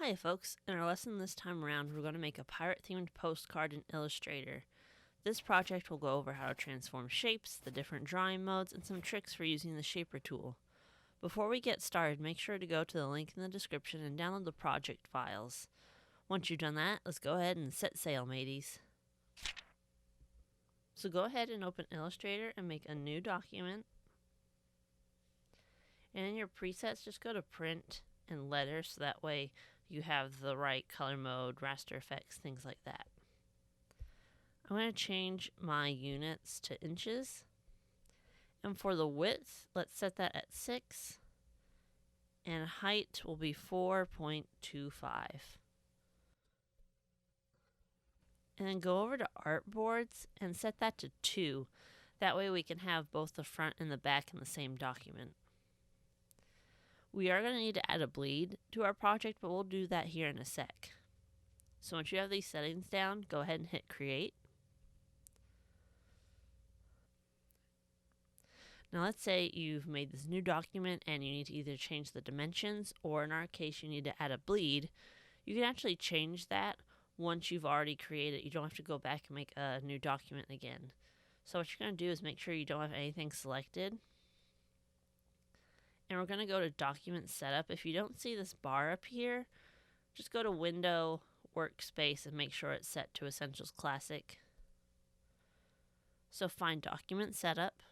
Hi folks, in our lesson this time around we're going to make a pirate-themed postcard in Illustrator. This project will go over how to transform shapes, the different drawing modes, and some tricks for using the shaper tool. Before we get started, make sure to go to the link in the description and download the project files. Once you've done that, let's go ahead and set sail, mateys. So go ahead and open Illustrator and make a new document. And in your presets, just go to print and letter so that way you have the right color mode, raster effects, things like that. I'm going to change my units to inches. And for the width, let's set that at 6. And height will be 4.25. And then go over to artboards and set that to 2. That way we can have both the front and the back in the same document. We are going to need to add a bleed to our project, but we'll do that here in a sec. So once you have these settings down, go ahead and hit create. Now let's say you've made this new document and you need to either change the dimensions, or in our case you need to add a bleed. You can actually change that once you've already created it. You don't have to go back and make a new document again. So what you're going to do is make sure you don't have anything selected. And we're going to go to Document Setup. If you don't see this bar up here, just go to Window, Workspace, and make sure it's set to Essentials Classic. So find Document Setup.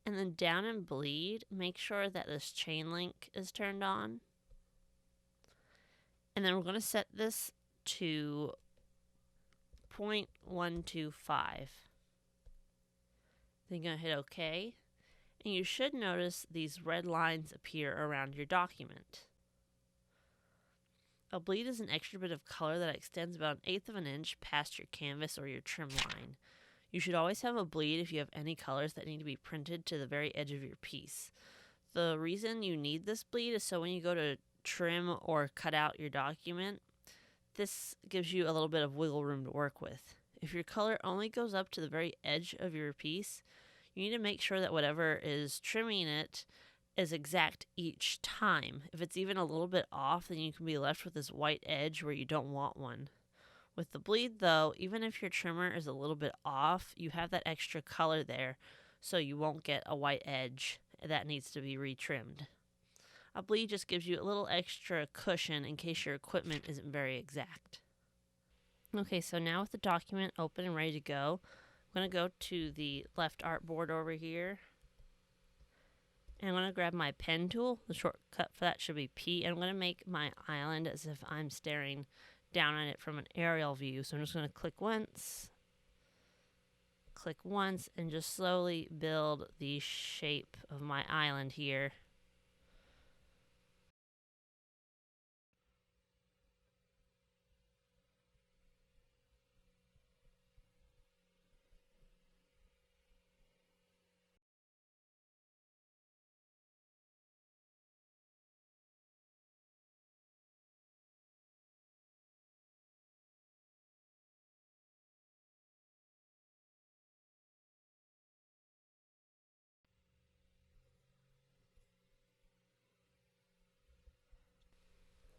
And then down in Bleed, make sure that this chain link is turned on. And then we're going to set this to 0.125. Then you're going to hit OK. And you should notice these red lines appear around your document. A bleed is an extra bit of color that extends about 1/8 of an inch past your canvas or your trim line. You should always have a bleed if you have any colors that need to be printed to the very edge of your piece. The reason you need this bleed is so when you go to trim or cut out your document, this gives you a little bit of wiggle room to work with. If your color only goes up to the very edge of your piece, you need to make sure that whatever is trimming it is exact each time. If it's even a little bit off, then you can be left with this white edge where you don't want one. With the bleed though, even if your trimmer is a little bit off, you have that extra color there, so you won't get a white edge that needs to be retrimmed. A bleed just gives you a little extra cushion in case your equipment isn't very exact. Okay, so now with the document open and ready to go, I'm going to go to the left artboard over here. And I'm going to grab my pen tool. The shortcut for that should be P. And I'm going to make my island as if I'm staring down on it from an aerial view. So I'm just going to click once, and just slowly build the shape of my island here.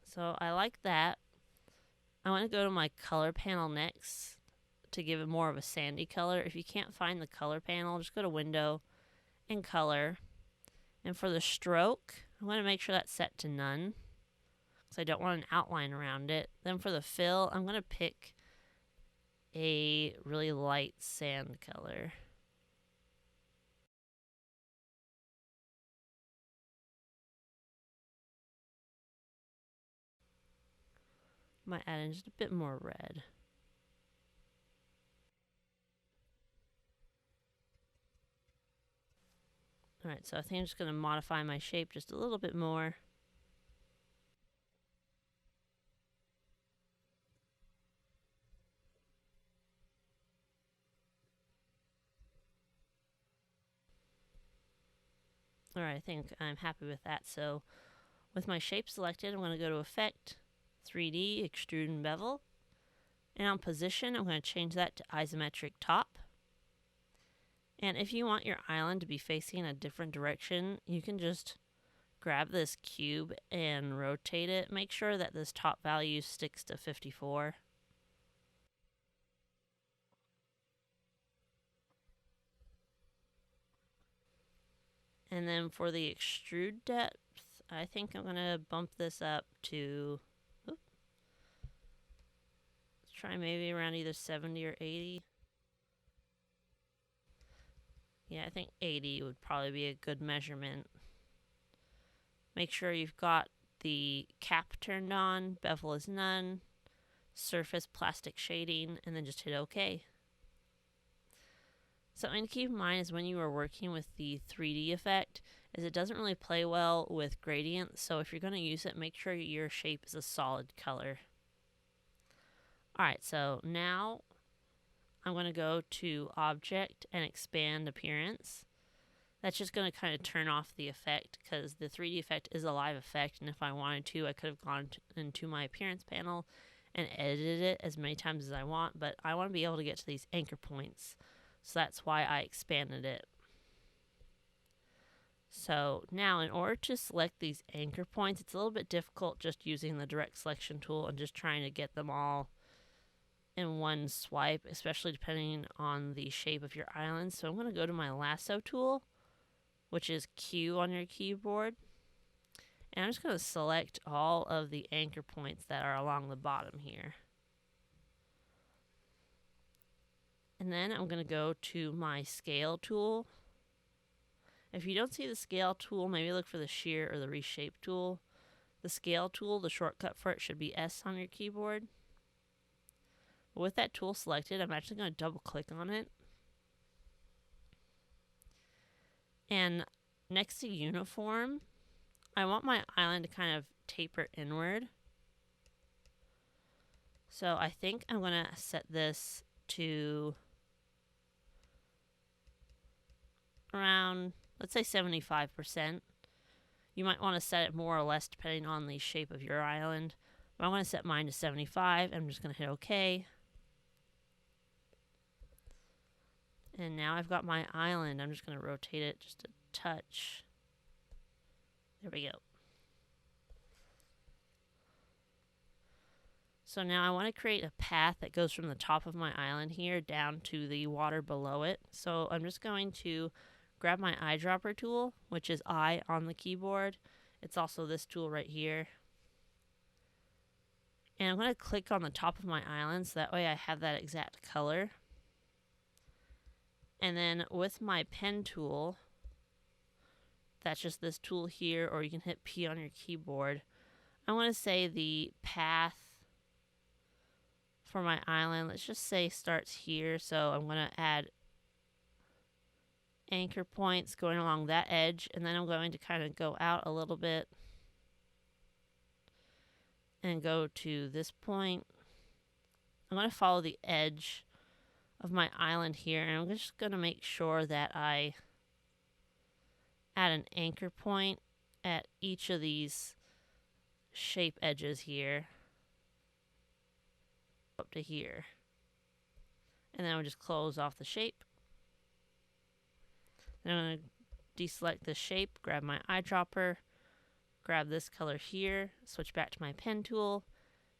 So I like that. I want to go to my color panel next to give it more of a sandy color. If you can't find the color panel, just go to Window and Color. And for the stroke, I'm going to make sure that's set to none, because I don't want an outline around it. Then for the fill, I'm going to pick a really light sand color. Might add in just a bit more red. Alright, so I think I'm just going to modify my shape just a little bit more. Alright, I think I'm happy with that. So with my shape selected, I'm going to go to Effect, 3D, Extrude and Bevel. And on Position, I'm going to change that to Isometric Top. And if you want your island to be facing a different direction, you can just grab this cube and rotate it. Make sure that this top value sticks to 54. And then for the extrude depth, I think I'm going to bump this up to, let's try maybe around either 70 or 80. Yeah, I think 80 would probably be a good measurement. Make sure you've got the cap turned on, bevel is none, surface plastic shading, and then just hit OK. Something to keep in mind is when you are working with the 3D effect, is it doesn't really play well with gradients, so if you're going to use it, make sure your shape is a solid color. Alright, so now I'm going to go to Object and Expand Appearance. That's just going to kind of turn off the effect because the 3D effect is a live effect, and if I wanted to, I could have gone into my Appearance panel and edited it as many times as I want, but I want to be able to get to these anchor points. So that's why I expanded it. So now in order to select these anchor points, it's a little bit difficult just using the direct selection tool and just trying to get them all in one swipe, especially depending on the shape of your island. So I'm going to go to my lasso tool, which is Q on your keyboard. And I'm just going to select all of the anchor points that are along the bottom here. And then I'm going to go to my scale tool. If you don't see the scale tool, maybe look for the shear or the reshape tool. The scale tool, the shortcut for it should be S on your keyboard. With that tool selected, I'm actually going to double click on it. And next to uniform, I want my island to kind of taper inward. So I think I'm going to set this to around, let's say 75%. You might want to set it more or less depending on the shape of your island. But I'm going to set mine to 75. I'm just going to hit OK. And now I've got my island. I'm just going to rotate it just a touch. There we go. So now I want to create a path that goes from the top of my island here down to the water below it. So I'm just going to grab my eyedropper tool, which is I on the keyboard. It's also this tool right here. And I'm going to click on the top of my island so that way I have that exact color. And then with my pen tool, that's just this tool here, or you can hit P on your keyboard. I want to say the path for my island, let's just say starts here. So I'm going to add anchor points going along that edge, and then I'm going to kind of go out a little bit and go to this point. I'm going to follow the edge of my island here, and I'm just going to make sure that I add an anchor point at each of these shape edges here up to here, and then I'll just close off the shape. Then I'm going to deselect the shape, grab my eyedropper, grab this color here, switch back to my pen tool.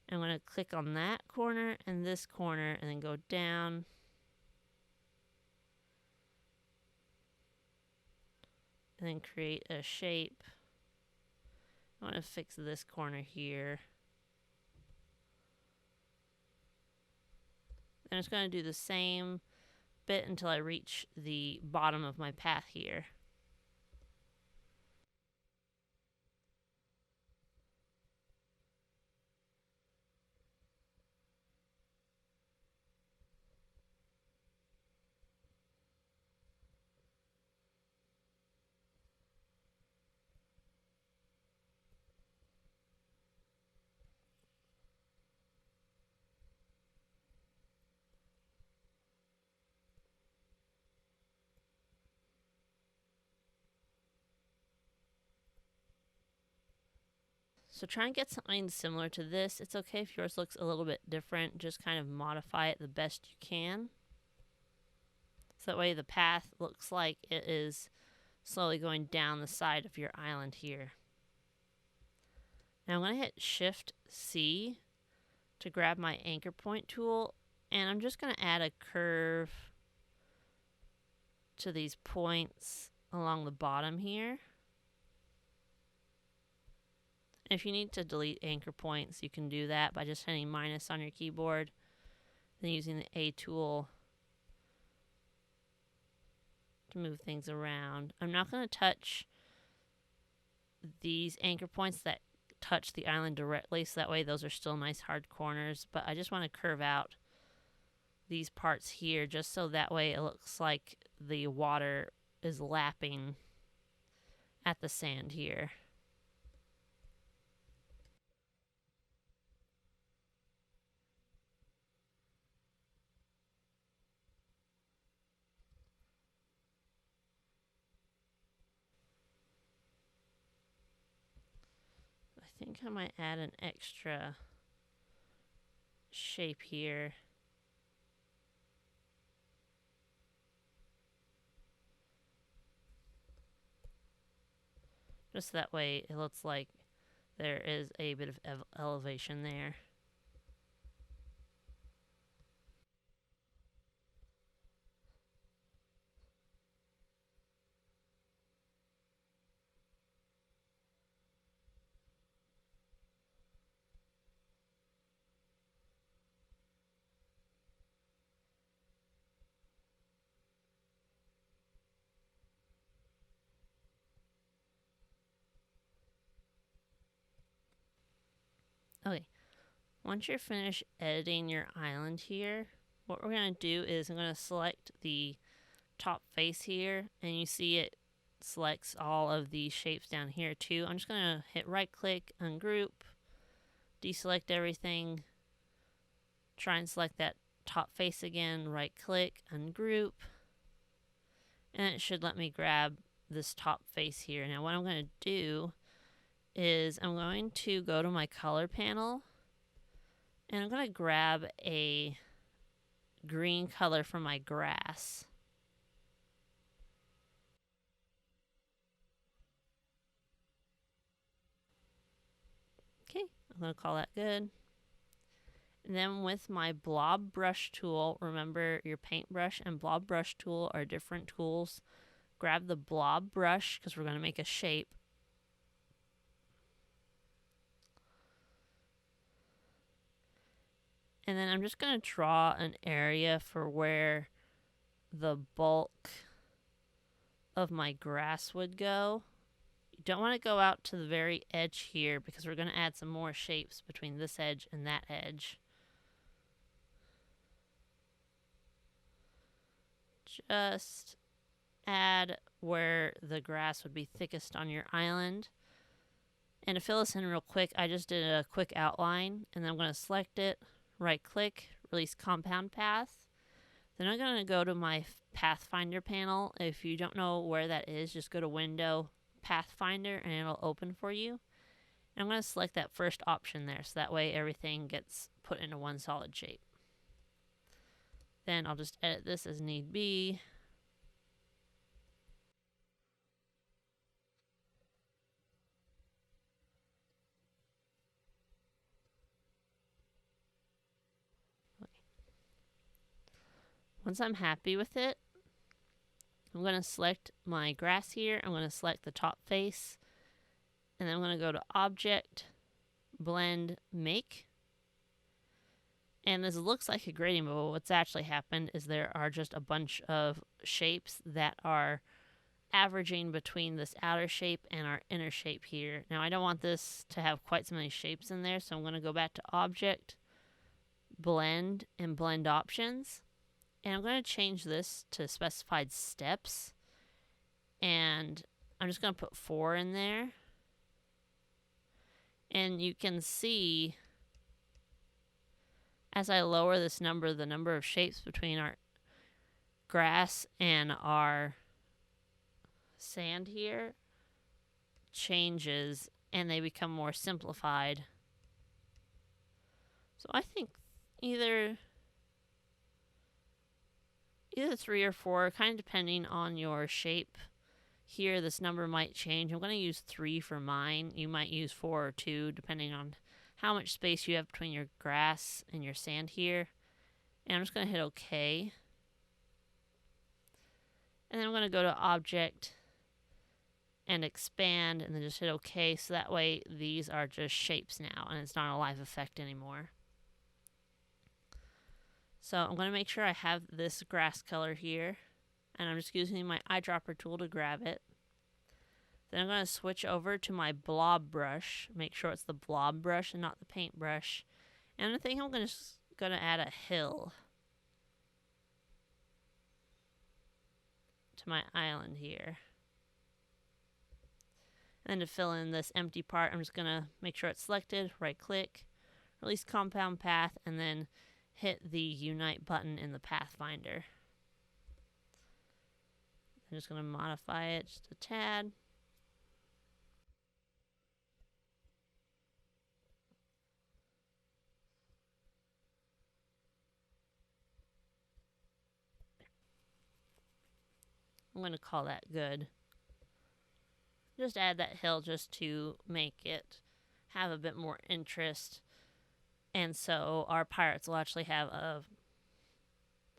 I'm going to click on that corner and this corner and then go down. And then create a shape. I want to fix this corner here. And I'm just going to do the same bit until I reach the bottom of my path here. So try and get something similar to this. It's okay if yours looks a little bit different. Just kind of modify it the best you can. So that way the path looks like it is slowly going down the side of your island here. Now I'm going to hit Shift C to grab my anchor point tool, and I'm just going to add a curve to these points along the bottom here. If you need to delete anchor points, you can do that by just hitting minus on your keyboard, then using the A tool to move things around. I'm not going to touch these anchor points that touch the island directly, so that way those are still nice hard corners, but I just want to curve out these parts here just so that way it looks like the water is lapping at the sand here. I think I might add an extra shape here. Just that way it looks like there is a bit of elevation there. Okay, once you're finished editing your island here, what we're going to do is I'm going to select the top face here, and you see it selects all of these shapes down here too. I'm just going to hit right click, ungroup, deselect everything, try and select that top face again, right click, ungroup, and it should let me grab this top face here. Now what I'm going to do is I'm going to go to my color panel, and I'm going to grab a green color from my grass. Okay, I'm going to call that good. And then with my Blob Brush tool, remember your paintbrush and Blob Brush tool are different tools. Grab the Blob Brush because we're going to make a shape. And then I'm just going to draw an area for where the bulk of my grass would go. You don't want to go out to the very edge here because we're going to add some more shapes between this edge and that edge. Just add where the grass would be thickest on your island. And to fill this in real quick, I just did a quick outline, and then I'm going to select it, right click, release compound path. Then I'm going to go to my Pathfinder panel. If you don't know where that is, just go to Window, Pathfinder, and it'll open for you. And I'm going to select that first option there, so that way everything gets put into one solid shape. Then I'll just edit this as need be. Once I'm happy with it, I'm going to select my grass here. I'm going to select the top face. And then I'm going to go to Object, Blend, Make. And this looks like a grading, but what's actually happened is there are just a bunch of shapes that are averaging between this outer shape and our inner shape here. Now I don't want this to have quite so many shapes in there, so I'm going to go back to Object, Blend, and Blend Options. And I'm going to change this to specified steps. And I'm just going to put 4 in there. And you can see as I lower this number, the number of shapes between our grass and our sand here changes and they become more simplified. So I think either 3 or 4, kind of depending on your shape Here, this number might change. I'm going to use 3 for mine. You might use 4 or 2, depending on how much space you have between your grass and your sand here. And I'm just going to hit OK. And then I'm going to go to Object and Expand, and then just hit OK, so that way these are just shapes now, and it's not a live effect anymore. So I'm going to make sure I have this grass color here, and I'm just using my eyedropper tool to grab it. Then I'm going to switch over to my Blob Brush, make sure it's the Blob Brush and not the paint brush. And I think I'm going to add a hill to my island here. And then to fill in this empty part, I'm just going to make sure it's selected, right click, release compound path, and then hit the Unite button in the Pathfinder. I'm just going to modify it just a tad. I'm going to call that good. Just add that hill just to make it have a bit more interest. And so our pirates will actually have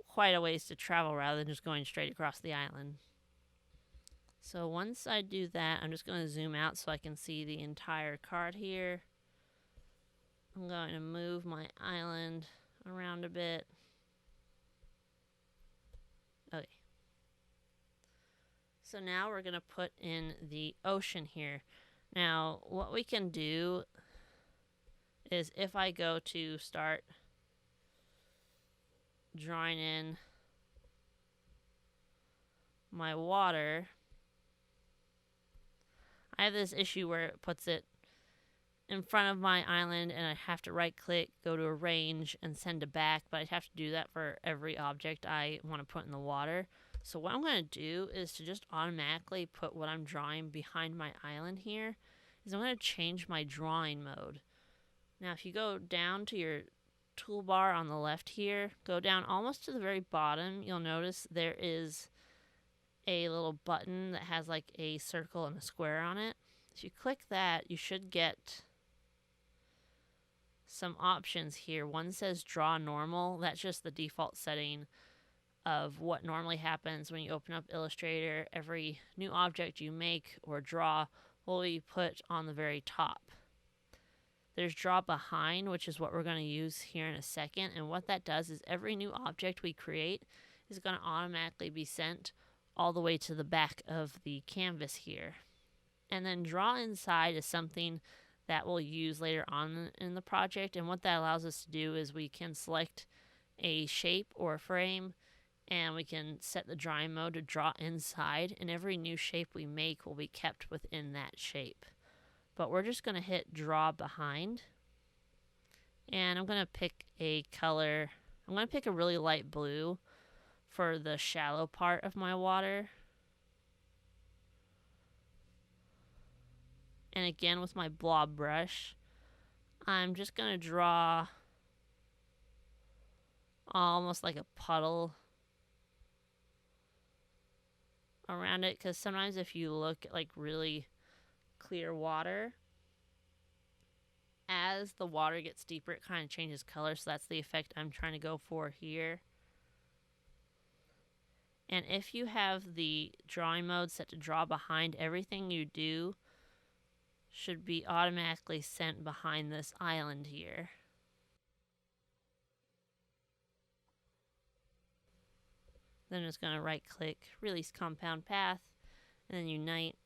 quite a ways to travel rather than just going straight across the island. So once I do that, I'm just going to zoom out so I can see the entire card here. I'm going to move my island around a bit. Okay. So now we're going to put in the ocean here. Now, what we can do is if I go to start drawing in my water, I have this issue where it puts it in front of my island and I have to right click, go to arrange, and send to back, but I have to do that for every object I want to put in the water. So what I'm going to do is to just automatically put what I'm drawing behind my island here, is I'm going to change my drawing mode. Now if you go down to your toolbar on the left here, go down almost to the very bottom, you'll notice there is a little button that has like a circle and a square on it. If you click that, you should get some options here. One says draw normal. That's just the default setting of what normally happens when you open up Illustrator. Every new object you make or draw will be put on the very top. There's draw behind, which is what we're going to use here in a second, and what that does is every new object we create is going to automatically be sent all the way to the back of the canvas here. And then draw inside is something that we'll use later on in the project, and what that allows us to do is we can select a shape or a frame, and we can set the drawing mode to draw inside, and every new shape we make will be kept within that shape. But we're just going to hit draw behind, and I'm going to pick a color. I'm going to pick a really light blue for the shallow part of my water. And again with my blob brush, I'm just going to draw almost like a puddle around it, because sometimes if you look at like really clear water, as the water gets deeper it kind of changes color, so that's the effect I'm trying to go for here. And if you have the drawing mode set to draw behind, everything you do should be automatically sent behind this island here. Then I'm just going to right click, release compound path, and then unite.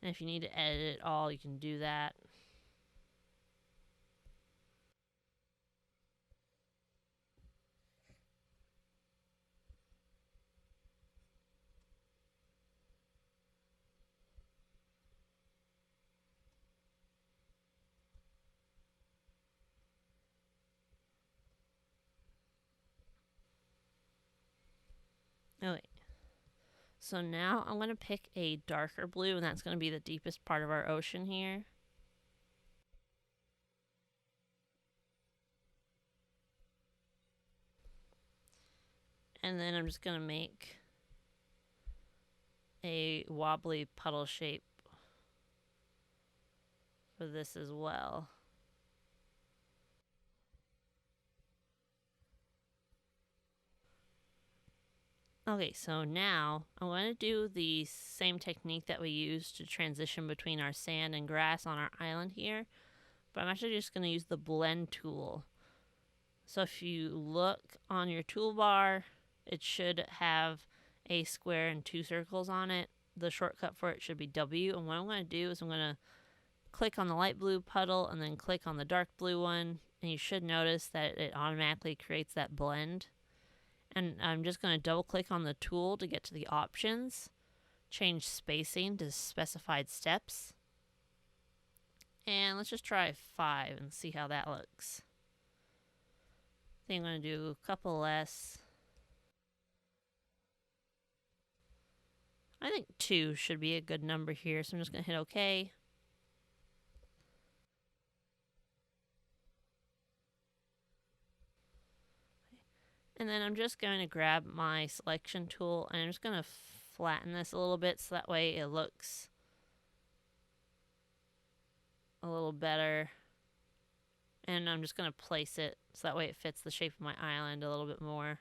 And if you need to edit it all, you can do that. Okay. So now I'm going to pick a darker blue, and that's going to be the deepest part of our ocean here. And then I'm just going to make a wobbly puddle shape for this as well. Okay, so now I'm going to do the same technique that we used to transition between our sand and grass on our island here, but I'm actually just going to use the blend tool. So if you look on your toolbar, it should have a square and 2 circles on it. The shortcut for it should be W, and what I'm going to do is I'm going to click on the light blue puddle and then click on the dark blue one, and you should notice that it automatically creates that blend. And I'm just going to double click on the tool to get to the options, change spacing to specified steps, and let's just try 5 and see how that looks. I think I'm going to do a couple less. I think 2 should be a good number here, so I'm just going to hit OK. And then I'm just going to grab my selection tool and I'm just going to flatten this a little bit so that way it looks a little better. And I'm just going to place it so that way it fits the shape of my island a little bit more.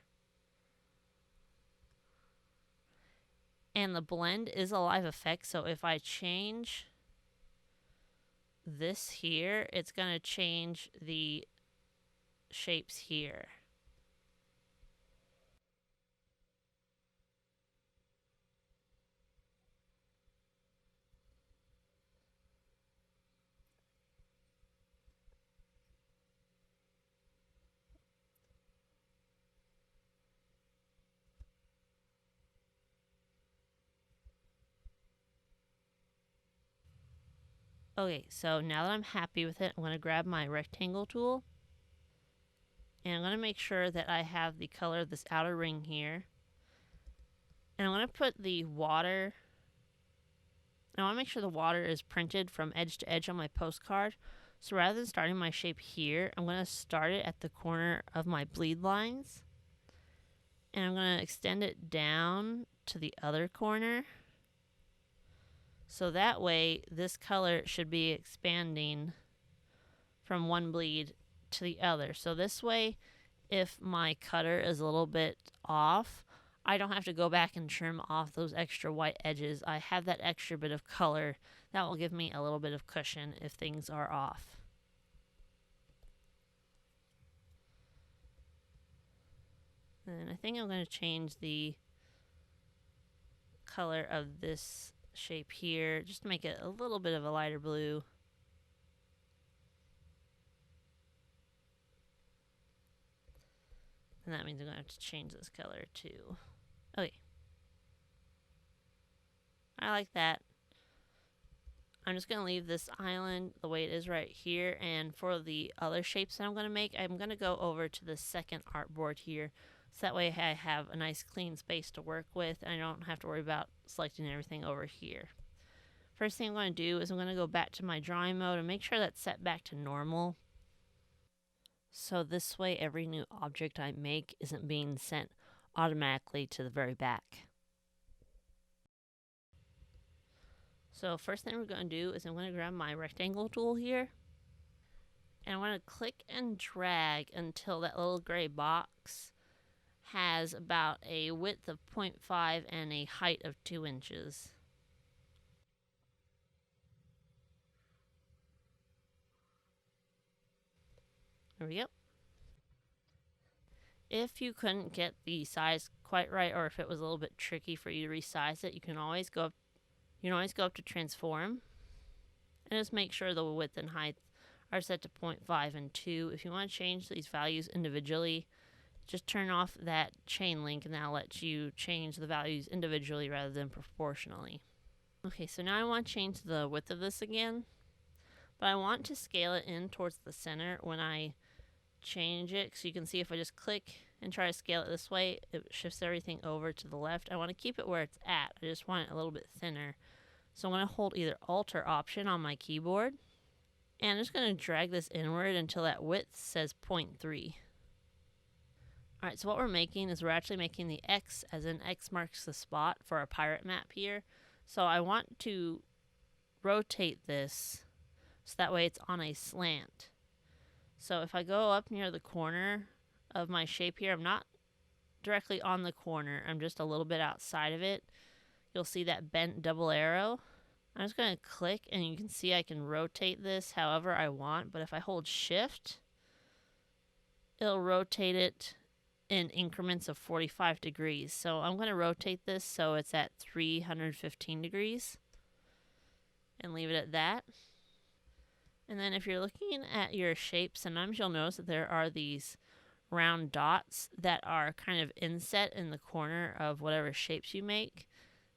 And the blend is a live effect, so if I change this here, it's going to change the shapes here. Okay, so now that I'm happy with it, I'm going to grab my rectangle tool. And I'm going to make sure that I have the color of this outer ring here. And I'm going to put the water. I want to make sure the water is printed from edge to edge on my postcard. So rather than starting my shape here, I'm going to start it at the corner of my bleed lines. And I'm going to extend it down to the other corner. So that way, this color should be expanding from one bleed to the other. So this way, if my cutter is a little bit off, I don't have to go back and trim off those extra white edges. I have that extra bit of color that will give me a little bit of cushion if things are off. And I think I'm going to change the color of this shape here just to make it a little bit of a lighter blue. And that means I'm going to have to change this color too. Okay. I like that. I'm just going to leave this island the way it is right here. And for the other shapes that I'm going to make, I'm going to go over to the second artboard here. So that way I have a nice clean space to work with and I don't have to worry about selecting everything over here. First thing I'm going to do is I'm going to go back to my drawing mode and make sure that's set back to normal. So this way every new object I make isn't being sent automatically to the very back. So first thing we're going to do is I'm going to grab my rectangle tool here. And I'm going to click and drag until that little gray box has about a width of 0.5 and a height of 2 inches. There we go. If you couldn't get the size quite right, or if it was a little bit tricky for you to resize it, you can always go up to transform and just make sure the width and height are set to 0.5 and 2. If you want to change these values individually, just turn off that chain link and that'll let you change the values individually rather than proportionally. Okay, so now I want to change the width of this again, but I want to scale it in towards the center when I change it. So you can see if I just click and try to scale it this way, it shifts everything over to the left. I want to keep it where it's at. I just want it a little bit thinner. So I'm going to hold either Alt or Option on my keyboard. And I'm just going to drag this inward until that width says 0.3. Alright, so what we're making is we're actually making the X, as in X marks the spot for our pirate map here. So I want to rotate this so that way it's on a slant. So if I go up near the corner of my shape here, I'm not directly on the corner, I'm just a little bit outside of it. You'll see that bent double arrow. I'm just going to click, and you can see I can rotate this however I want, but if I hold shift, it'll rotate it in increments of 45 degrees. So I'm going to rotate this so it's at 315 degrees and leave it at that. And then if you're looking at your shape, sometimes you'll notice that there are these round dots that are kind of inset in the corner of whatever shapes you make.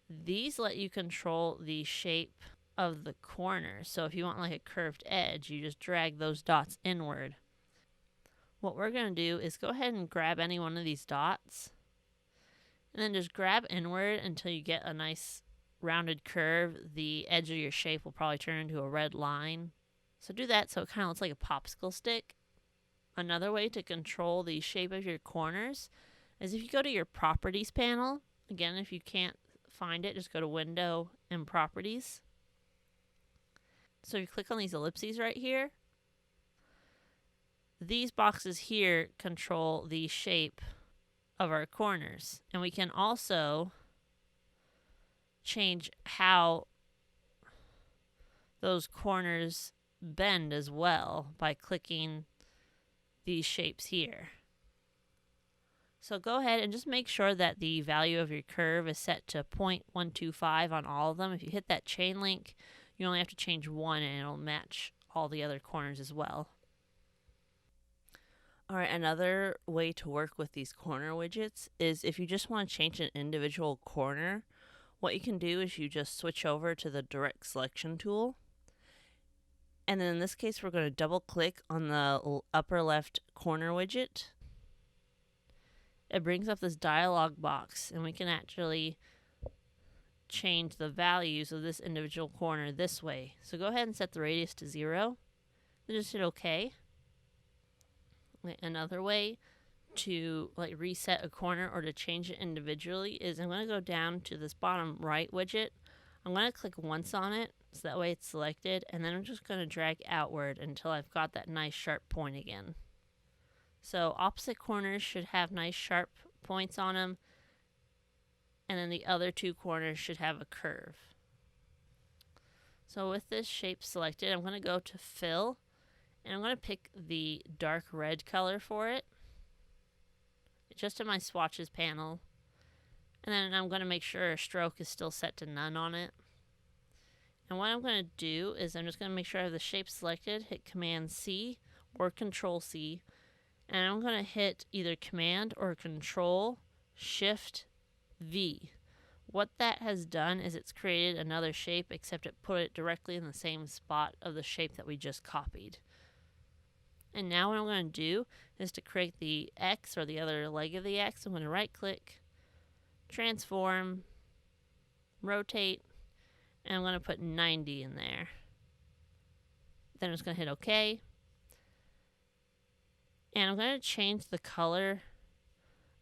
These let you control the shape of the corner. So if you want like a curved edge, you just drag those dots inward. What we're going to do is go ahead and grab any one of these dots and then just grab inward until you get a nice rounded curve. The edge of your shape will probably turn into a red line. So do that so it kind of looks like a popsicle stick. Another way to control the shape of your corners is if you go to your Properties panel. Again, if you can't find it, just go to Window and Properties. So if you click on these ellipses right here, these boxes here control the shape of our corners. And we can also change how those corners bend as well by clicking these shapes here. So go ahead and just make sure that the value of your curve is set to 0.125 on all of them. If you hit that chain link, you only have to change one and it'll match all the other corners as well. Alright, another way to work with these corner widgets is if you just want to change an individual corner, what you can do is you just switch over to the direct selection tool. And then in this case, we're going to double click on the upper left corner widget. It brings up this dialog box, and we can actually change the values of this individual corner this way. So go ahead and set the radius to 0. Then just hit OK. Another way to reset a corner or to change it individually is I'm going to go down to this bottom right widget. I'm going to click once on it so that way it's selected, and then I'm just going to drag outward until I've got that nice sharp point again. So opposite corners should have nice sharp points on them, and then the other two corners should have a curve. So with this shape selected, I'm going to go to Fill, and I'm going to pick the dark red color for it, just in my swatches panel. And then I'm going to make sure stroke is still set to none on it. And what I'm going to do is I'm just going to make sure I have the shape selected, hit Command C or Control C, and I'm going to hit either Command or Control Shift V. What that has done is it's created another shape, except it put it directly in the same spot of the shape that we just copied. And now what I'm going to do is to create the X or the other leg of the X, I'm going to right click, transform, rotate, and I'm going to put 90 in there. Then I'm just going to hit OK. And I'm going to change the color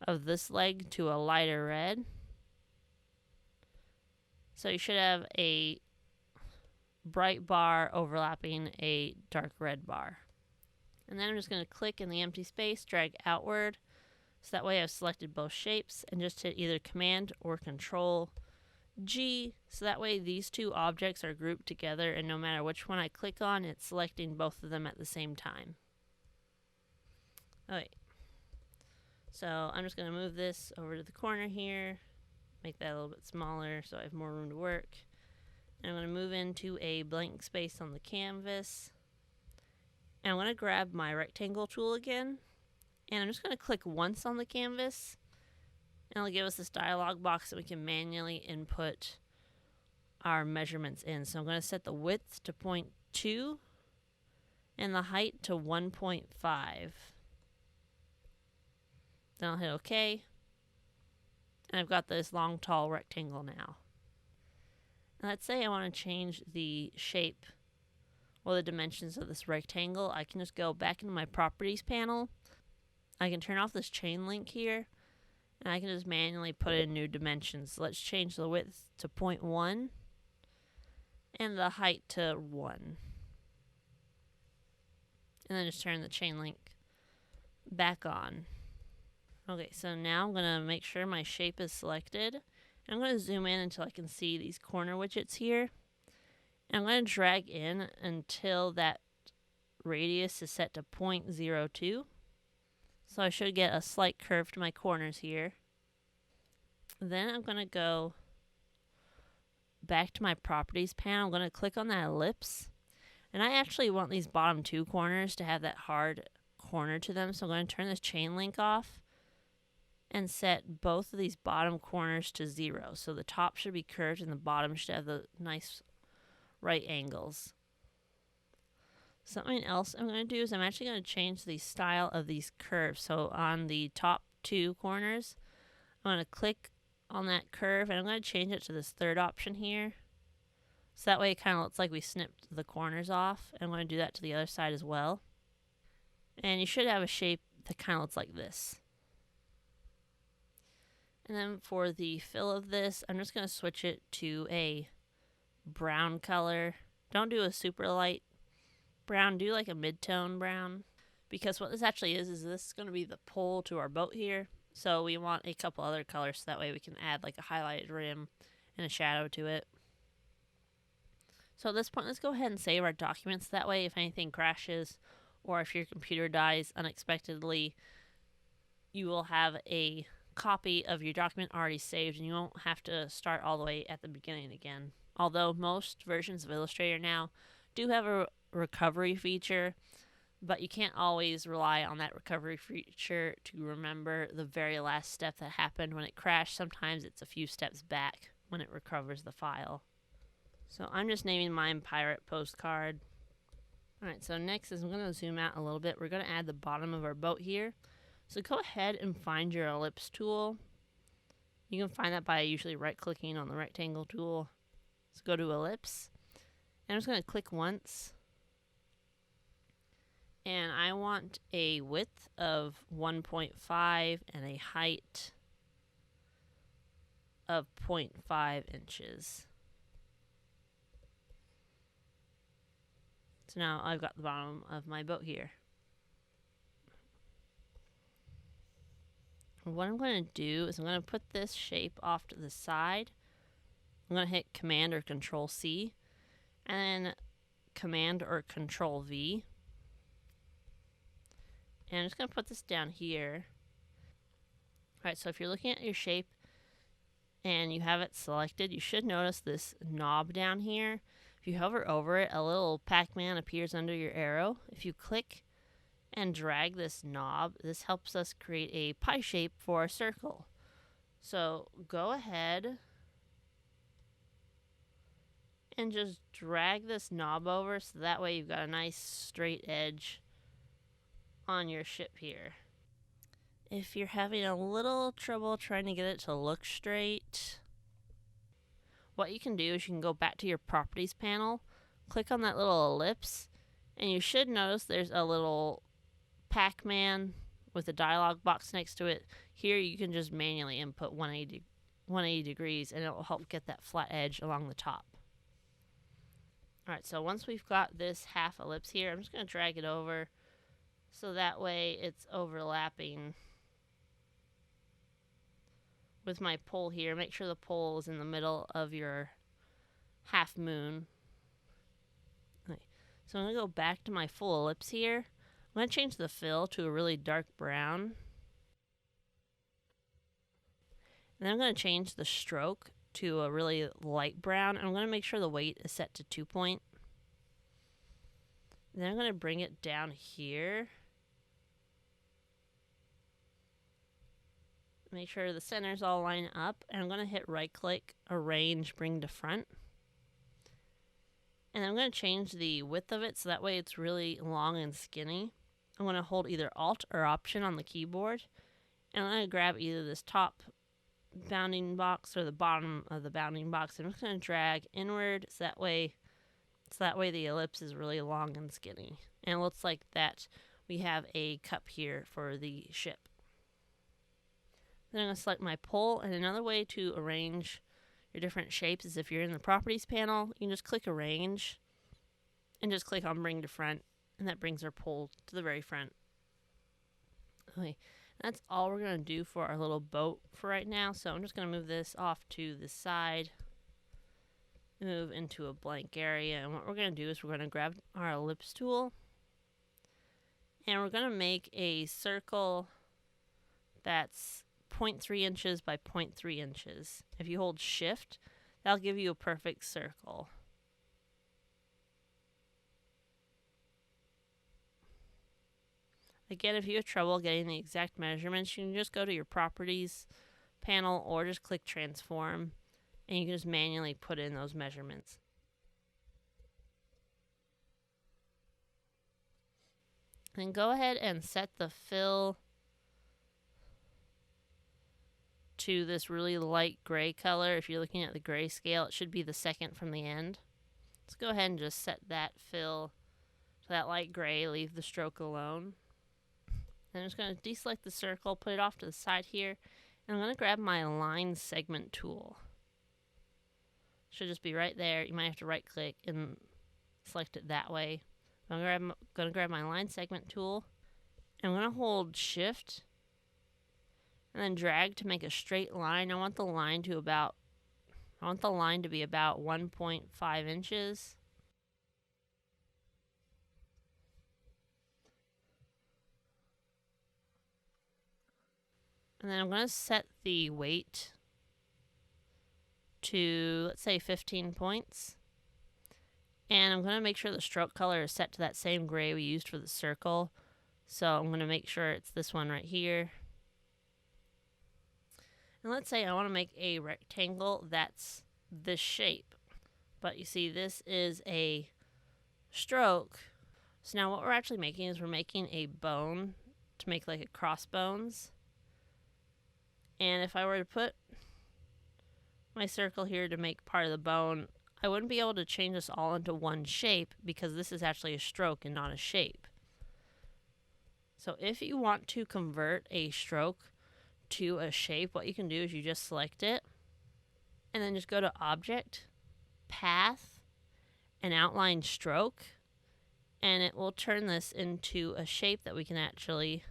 of this leg to a lighter red. So you should have a bright bar overlapping a dark red bar. And then I'm just going to click in the empty space, drag outward, so that way I've selected both shapes, and just hit either Command or Control G, so that way these two objects are grouped together, and no matter which one I click on, it's selecting both of them at the same time. Okay, so I'm just going to move this over to the corner here, make that a little bit smaller so I have more room to work. And I'm going to move into a blank space on the canvas. And I'm going to grab my rectangle tool again, and I'm just going to click once on the canvas, and it'll give us this dialog box that we can manually input our measurements in. So I'm going to set the width to 0.2 and the height to 1.5. Then I'll hit OK, and I've got this long, tall rectangle now. And let's say I want to change the shape or the dimensions of this rectangle. I can just go back into my Properties panel. I can turn off this chain link here, And I can just manually put in new dimensions. Let's change the width to 0.1 and the height to 1. And then just turn the chain link back on. Okay, so now I'm going to make sure my shape is selected. And I'm going to zoom in until I can see these corner widgets here. And I'm going to drag in until that radius is set to 0.02. So I should get a slight curve to my corners here. Then I'm going to go back to my properties panel. I'm going to click on that ellipse. And I actually want these bottom two corners to have that hard corner to them. So I'm going to turn this chain link off and set both of these bottom corners to 0. So the top should be curved and the bottom should have the nice right angles. Something else I'm going to do is I'm actually going to change the style of these curves. So on the top two corners, I'm going to click on that curve and I'm going to change it to this third option here. So that way it kind of looks like we snipped the corners off. And I'm going to do that to the other side as well. And you should have a shape that kind of looks like this. And then for the fill of this, I'm just going to switch it to a brown color. Don't do a super light brown, do like a mid-tone brown. Because what this actually is this is going to be the pole to our boat here. So we want a couple other colors so that way we can add like a highlighted rim and a shadow to it. So at this point, let's go ahead and save our documents. That way, if anything crashes or if your computer dies unexpectedly, you will have a copy of your document already saved and you won't have to start all the way at the beginning again. Although most versions of Illustrator now do have a recovery feature, but you can't always rely on that recovery feature to remember the very last step that happened when it crashed. Sometimes it's a few steps back when it recovers the file. So I'm just naming mine Pirate Postcard. Alright, so next is I'm going to zoom out a little bit. We're going to add the bottom of our boat here. So go ahead and find your ellipse tool. You can find that by usually right-clicking on the rectangle tool. So go to ellipse. And I'm just going to click once. And I want a width of 1.5 and a height of 0.5 inches. So now I've got the bottom of my boat here. What I'm going to do is I'm going to put this shape off to the side. I'm going to hit Command or Control C and then Command or Control V. And I'm just going to put this down here. Alright, so if you're looking at your shape and you have it selected, you should notice this knob down here. If you hover over it, a little Pac-Man appears under your arrow. If you click and drag this knob, this helps us create a pie shape for a circle. So go ahead and just drag this knob over so that way you've got a nice straight edge on your ship here. If you're having a little trouble trying to get it to look straight, what you can do is you can go back to your properties panel, click on that little ellipse, and you should notice there's a little Pac-Man with a dialog box next to it. Here you can just manually input 180 degrees and it will help get that flat edge along the top. Alright, so once we've got this half ellipse here, I'm just going to drag it over so that way it's overlapping with my pole here. Make sure the pole is in the middle of your half moon. Okay. So I'm going to go back to my full ellipse here. I'm going to change the fill to a really dark brown. And then I'm going to change the stroke to a really light brown. I'm going to make sure the weight is set to 2 point. And then I'm going to bring it down here. Make sure the centers all line up. And I'm going to hit right click, arrange, bring to front. And I'm going to change the width of it so that way it's really long and skinny. I'm going to hold either Alt or Option on the keyboard. And I'm going to grab either this top bounding box or the bottom of the bounding box. I'm just going to drag inward so that way the ellipse is really long and skinny. And it looks like that we have a cup here for the ship. Then I'm going to select my pole, and another way to arrange your different shapes is if you're in the Properties panel, you can just click Arrange, and just click on Bring to Front, and that brings our pole to the very front. Okay, that's all we're going to do for our little boat for right now, so I'm just going to move this off to the side, move into a blank area, and what we're going to do is we're going to grab our ellipse tool, and we're going to make a circle that's 0.3 inches by 0.3 inches. If you hold Shift, that'll give you a perfect circle. Again, if you have trouble getting the exact measurements, you can just go to your Properties panel or just click Transform, and you can just manually put in those measurements. Then go ahead and set the fill to this really light gray color. If you're looking at the gray scale, it should be the second from the end. Let's go ahead and just set that fill to that light gray, leave the stroke alone. And I'm just going to deselect the circle, put it off to the side here, and I'm going to grab my line segment tool. Should just be right there. You might have to right click and select it that way. I'm going to grab my line segment tool. I'm going to hold Shift and then drag to make a straight line. I want the line to be about 1.5 inches. And then I'm going to set the weight to, let's say, 15 points. And I'm going to make sure the stroke color is set to that same gray we used for the circle. So I'm going to make sure it's this one right here. And let's say I want to make a rectangle that's this shape. But you see, this is a stroke. So now what we're actually making is we're making a bone to make like a crossbones. And if I were to put my circle here to make part of the bone, I wouldn't be able to change this all into one shape because this is actually a stroke and not a shape. So if you want to convert a stroke to a shape, what you can do is you just select it and then just go to Object, Path, and Outline Stroke, and it will turn this into a shape that we can actually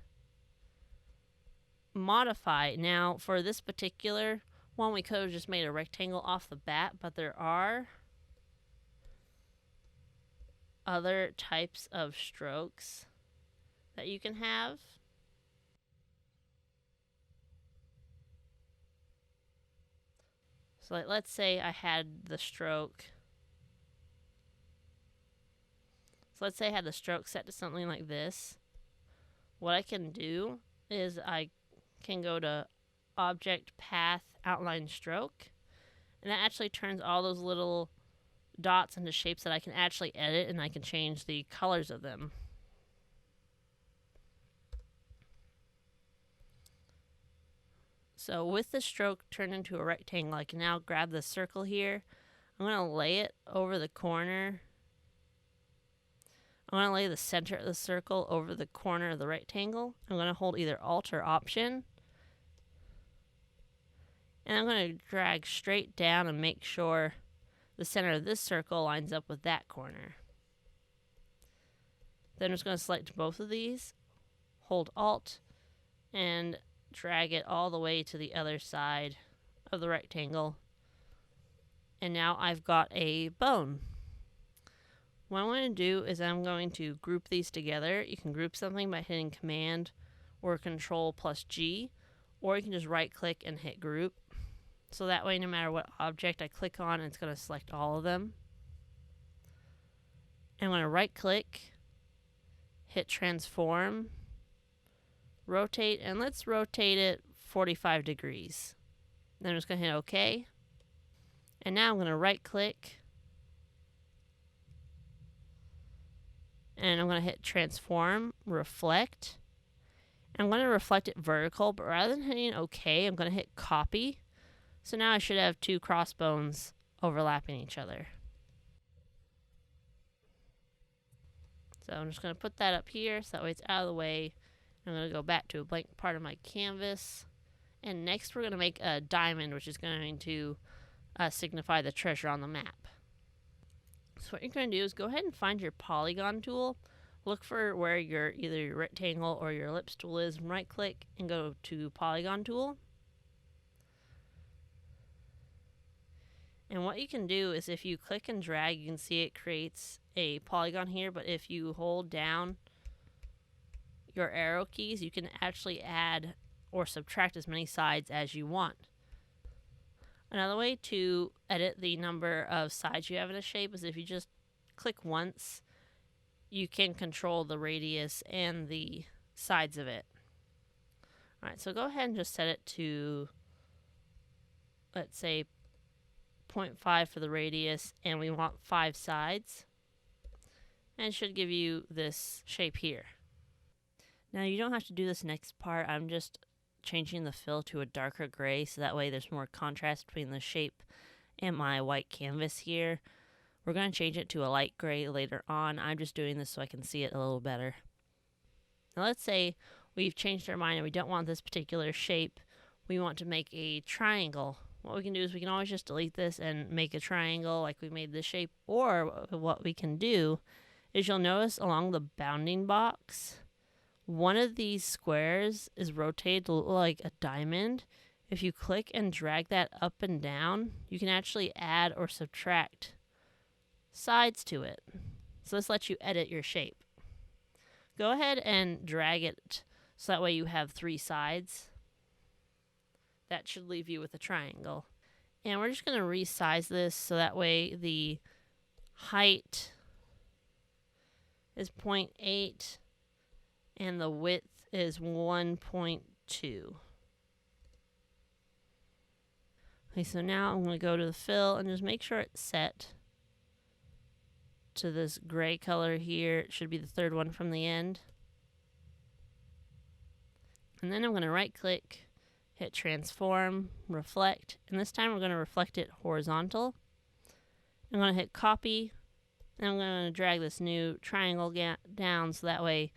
modify. Now for this particular one, we could have just made a rectangle off the bat, but there are other types of strokes that you can have. So like, let's say I had the stroke. So let's say I had the stroke set to something like this. What I can do is I can go to Object, Path, Outline Stroke, and that actually turns all those little dots into shapes that I can actually edit, and I can change the colors of them. So with the stroke turned into a rectangle, I can now grab the circle here. I'm going to lay it over the corner. I'm going to lay the center of the circle over the corner of the rectangle. I'm going to hold either Alt or Option. And I'm going to drag straight down and make sure the center of this circle lines up with that corner. Then I'm just going to select both of these, hold Alt, and drag it all the way to the other side of the rectangle. And now I've got a bone. What I'm going to do is I'm going to group these together. You can group something by hitting Command or Control plus G, or you can just right click and hit Group. So that way, no matter what object I click on, it's going to select all of them. I'm going to right click, hit Transform, rotate, and let's rotate it 45 degrees. Then I'm just going to hit OK. And now I'm going to right click, and I'm going to hit Transform, Reflect. I'm going to reflect it vertical, but rather than hitting OK, I'm going to hit Copy. So now I should have two crossbones overlapping each other. So I'm just going to put that up here so that way it's out of the way. I'm going to go back to a blank part of my canvas, And next we're going to make a diamond, which is going to signify the treasure on the map. So what you're going to do is go ahead and find your Polygon tool. Look for where either your rectangle or your ellipse tool is, and right click and go to Polygon Tool. And what you can do is if you click and drag, you can see it creates a polygon here, but if you hold down your arrow keys, you can actually add or subtract as many sides as you want. Another way to edit the number of sides you have in a shape is if you just click once, you can control the radius and the sides of it. Alright, so go ahead and just set it to, let's say, 0.5 for the radius, and we want 5 sides. And it should give you this shape here. Now you don't have to do this next part. I'm just changing the fill to a darker gray so that way there's more contrast between the shape and my white canvas here. We're going to change it to a light gray later on. I'm just doing this so I can see it a little better. Now let's say we've changed our mind and we don't want this particular shape. We want to make a triangle. What we can do is we can always just delete this and make a triangle like we made this shape. Or what we can do is you'll notice along the bounding box, one of these squares is rotated to look like a diamond. If you click and drag that up and down, you can actually add or subtract sides to it. So this lets you edit your shape. Go ahead and drag it so that way you have 3 sides. That should leave you with a triangle. And we're just going to resize this so that way the height is 0.8 and the width is 1.2. Okay, so now I'm going to go to the fill and just make sure it's set to this gray color here. It should be the third one from the end. And then I'm going to right click, hit transform, reflect, and this time we're going to reflect it horizontal. I'm going to hit copy, and I'm going to drag this new triangle down so that way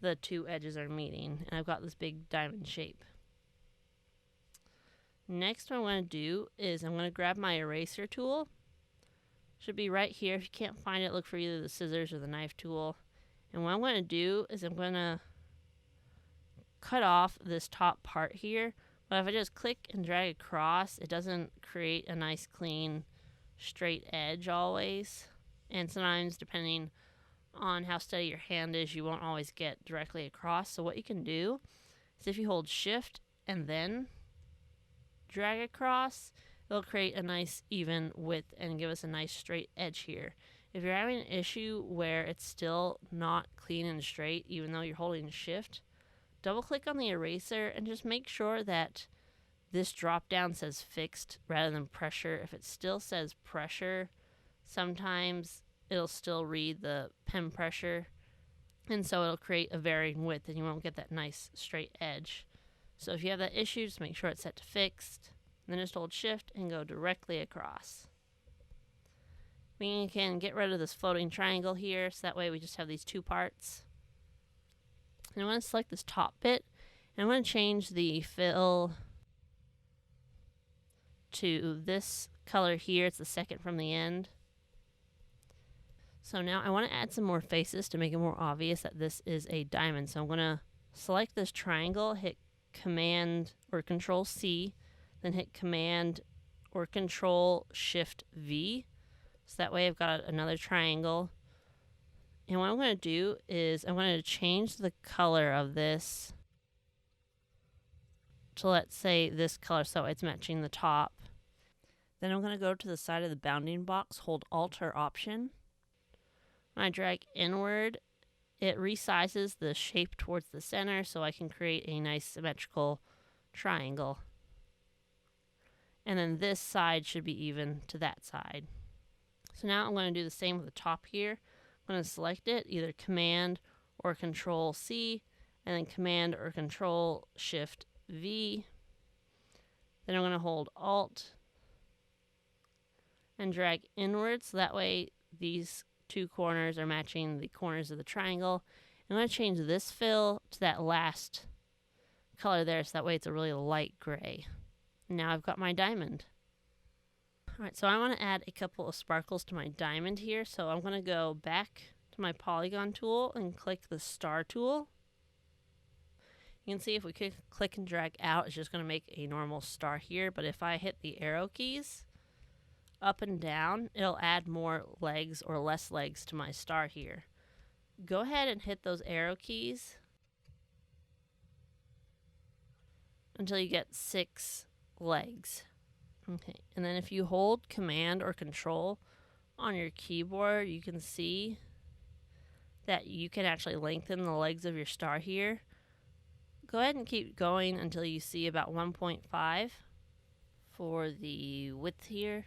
the 2 edges are meeting, and I've got this big diamond shape. Next what I'm going to do is I'm going to grab my eraser tool. Should be right here. If you can't find it, look for either the scissors or the knife tool. And what I'm going to do is I'm going to cut off this top part here. But if I just click and drag across, it doesn't create a nice clean straight edge always. And sometimes depending on how steady your hand is, you won't always get directly across. So what you can do is if you hold shift and then drag across, it'll create a nice even width and give us a nice straight edge here. If you're having an issue where it's still not clean and straight even though you're holding shift, double click on the eraser and just make sure that this drop down says fixed rather than pressure. If it still says pressure, sometimes it'll still read the pen pressure, and so it'll create a varying width and you won't get that nice straight edge. So if you have that issue, just make sure it's set to fixed, and then just hold shift and go directly across. We can get rid of this floating triangle here, so that way we just have these 2 parts. And I'm going to select this top bit, and I'm going to change the fill to this color here. It's the second from the end. So now I want to add some more faces to make it more obvious that this is a diamond. So I'm going to select this triangle, hit Command or Control C, then hit Command or Control Shift V. So that way I've got another triangle. And what I'm going to do is I'm going to change the color of this to, let's say, this color so it's matching the top. Then I'm going to go to the side of the bounding box, hold Alt or Option. When I drag inward, it resizes the shape towards the center so I can create a nice symmetrical triangle. And then this side should be even to that side. So now I'm going to do the same with the top here. I'm going to select it, either Command or Control C, and then Command or Control Shift V. Then I'm going to hold Alt and drag inward so that way these 2 corners are matching the corners of the triangle. I'm going to change this fill to that last color there, so that way it's a really light gray. Now I've got my diamond. Alright, so I want to add a couple of sparkles to my diamond here, so I'm going to go back to my Polygon tool and click the star tool. You can see if we click and drag out, it's just going to make a normal star here, but if I hit the arrow keys up and down, it'll add more legs or less legs to my star here. Go ahead and hit those arrow keys until you get 6 legs. Okay, and then if you hold Command or Control on your keyboard, you can see that you can actually lengthen the legs of your star here. Go ahead and keep going until you see about 1.5 for the width here.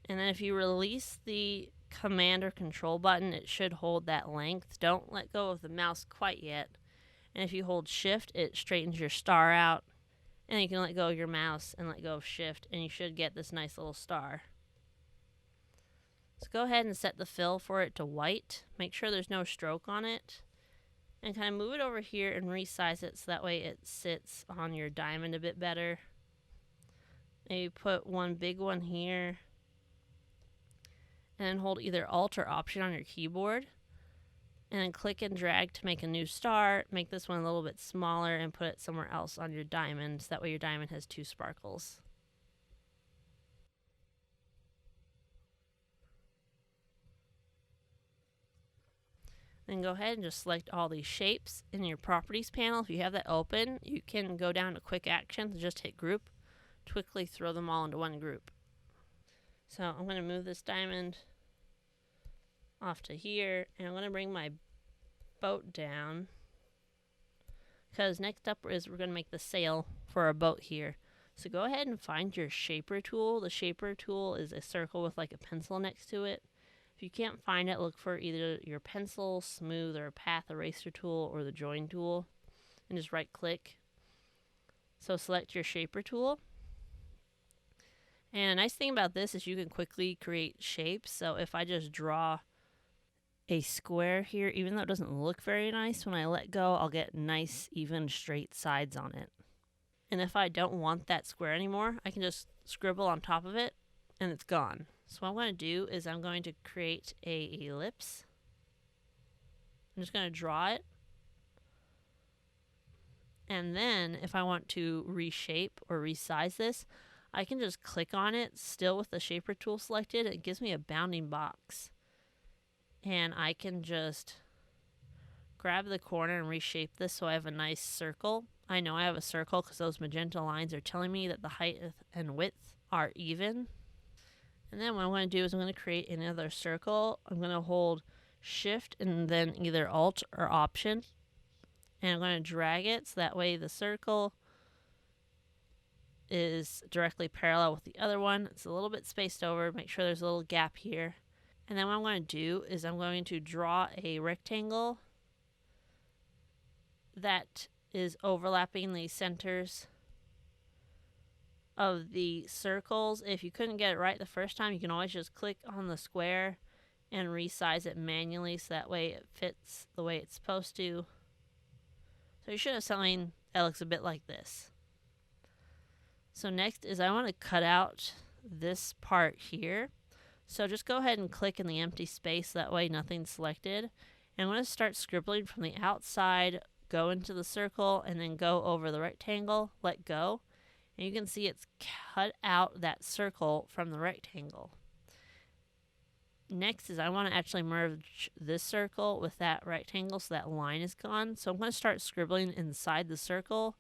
And then if you release the Command or Control button, it should hold that length. Don't let go of the mouse quite yet. And if you hold Shift, it straightens your star out. And you can let go of your mouse and let go of Shift, and you should get this nice little star. So go ahead and set the fill for it to white. Make sure there's no stroke on it. And kind of move it over here and resize it so that way it sits on your diamond a bit better. Maybe put one big one here. And then hold either Alt or Option on your keyboard. And then click and drag to make a new star. Make this one a little bit smaller and put it somewhere else on your diamond. So that way your diamond has 2 sparkles. Then go ahead and just select all these shapes in your Properties panel. If you have that open, you can go down to Quick Actions and just hit Group to quickly throw them all into one group. So I'm going to move this diamond off to here, and I'm going to bring my boat down, because next up is we're going to make the sail for our boat here. So go ahead and find your shaper tool. The shaper tool is a circle with like a pencil next to it. If you can't find it, look for either your pencil, smooth, or path eraser tool, or the join tool, and just right click. So select your shaper tool. And a nice thing about this is you can quickly create shapes. So if I just draw a square here, even though it doesn't look very nice, when I let go, I'll get nice, even, straight sides on it. And if I don't want that square anymore, I can just scribble on top of it, and it's gone. So what I'm going to do is I'm going to create a ellipse. I'm just going to draw it. And then if I want to reshape or resize this, I can just click on it, still with the shaper tool selected. It gives me a bounding box. And I can just grab the corner and reshape this so I have a nice circle. I know I have a circle because those magenta lines are telling me that the height and width are even. And then what I'm going to do is I'm going to create another circle. I'm going to hold Shift and then either Alt or Option. And I'm going to drag it so that way the circle is directly parallel with the other one. It's a little bit spaced over. Make sure there's a little gap here. And then what I'm going to do is I'm going to draw a rectangle that is overlapping the centers of the circles. If you couldn't get it right the first time, you can always just click on the square and resize it manually so that way it fits the way it's supposed to. So you should have something that looks a bit like this. So next is I want to cut out this part here. So just go ahead and click in the empty space, that way nothing's selected. And I'm going to start scribbling from the outside, go into the circle, and then go over the rectangle, let go. And you can see it's cut out that circle from the rectangle. Next is I want to actually merge this circle with that rectangle so that line is gone. So I'm going to start scribbling inside the circle,